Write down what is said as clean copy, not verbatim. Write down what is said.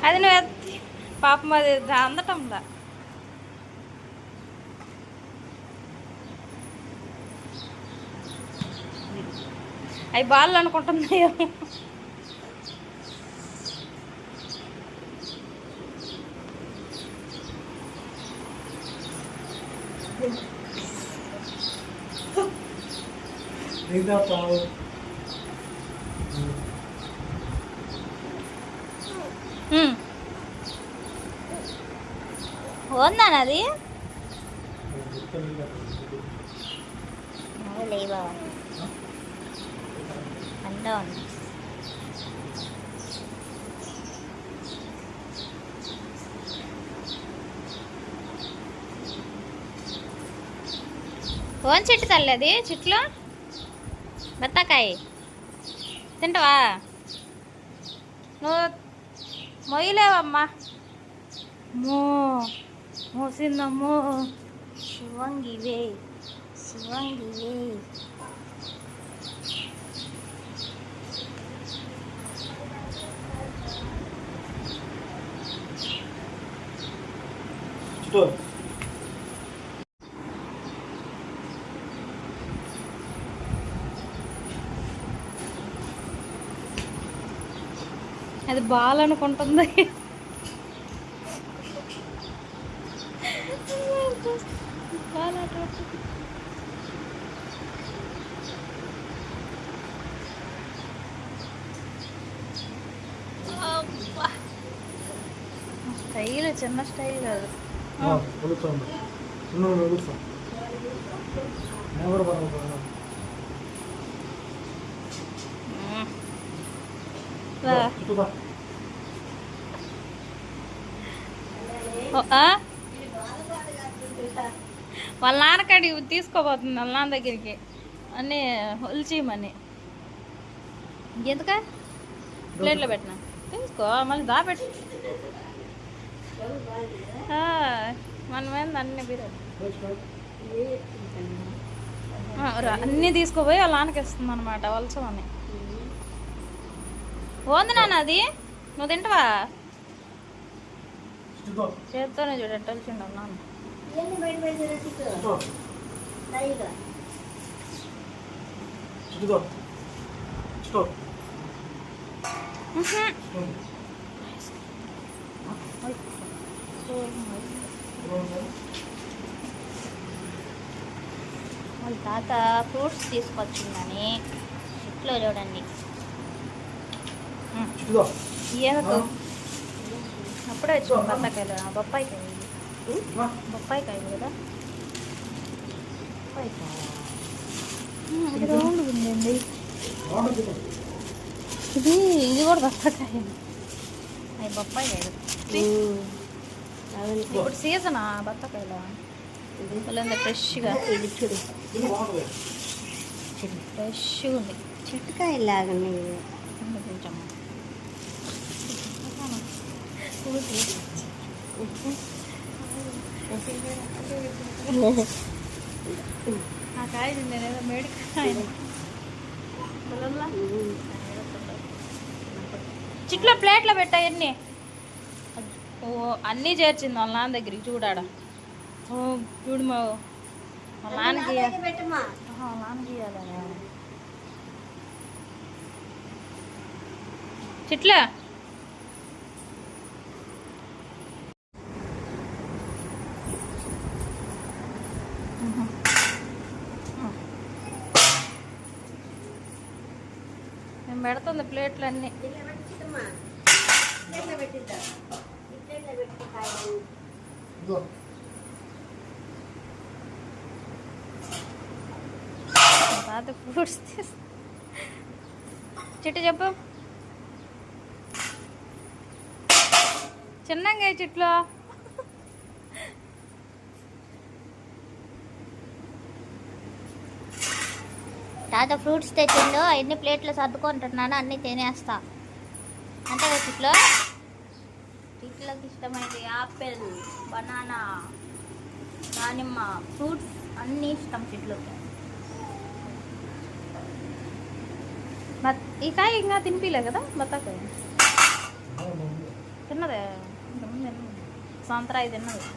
అది నువ్వు పాపం అది అందటంలా. అవి బాల్ అనుకుంటున్నాయో. ఉందానది లేవా అంటా ఉంది. ఓన్ చెట్టు తల్లి అది చెట్లు బత్తాకాయ తింటావా నువ్వు? మొయ్యలేవమ్మా. మోసిందమ్మో. శివంగివే శివంగివే. అది బాల్ అనుకుంటుంది. స్టైల్ చిన్న స్టైల్ కాదు. వాళ్ళ నాన్నకాడి తీసుకోబోతుంది వాళ్ళ నాన్న దగ్గరికి అన్నీ హొల్చిమని. ఇంకెందుక ప్లేట్లో పెట్టినా తీసుకో మళ్ళీ దాపెట్టి మనమేంది అన్నీ బిర్యానీ అన్నీ తీసుకుపోయి వాళ్ళ నాన్నకి ఇస్తుంది అనమాట వలసమని. ఓంది నాన్న అది నువ్వు తింటావా? చేత్తోనే చూడండి తెలిసిండు నాన్న. వాళ్ళ తాత ఫ్రూట్స్ తీసుకొచ్చిందని చెట్లో చూడండి. అప్పుడే వచ్చింది బత్తాకాయలు. బొప్పాయికాయలు కదా. రౌండ్ ఉందండి ఇది. ఇది కూడా బత్తాకాయ. అవి బొప్పాయికాయలు. ఇప్పుడు సీజనా బత్తాకాయలు ఫ్రెష్గా ఫ్రెష్గా ఉంది. చెట్టుకాయలు లాగా కొంచెం ఆ కాయ నేనేదో మేడికాయ చిట్లో ప్లేట్లో పెట్టాయన్నీ. ఓ అన్నీ చేర్చింది వాళ్ళ నాన్న దగ్గరికి చూడాడ. ఓ చూడు మా వాళ్ళ నాన్నకి నాన్నకి ఇవ్వాలనే చిట్లా. నేను పెడుతుంది ప్లేట్లు అన్నీ. తాత ఫ్రూట్స్ చిట్టు చెప్పు. చిన్నగా చెట్లు తాత ఫ్రూట్స్ తెచ్చిండు అన్ని ప్లేట్లు సర్దుకుంటున్నాను. అన్నీ తినేస్తా అంటే చెట్లో చెట్లకి ఇష్టమైనది యాపిల్, బనానా, దానిమ్మ ఫ్రూట్స్ అన్నీ ఇష్టం చెట్లకి. ఈ కాయ ఇంకా తినిపిలే కదా బత్తాకాయ తిన్నదే. ఇంతకుముందు తిన్నది సంతరాయి తిన్నది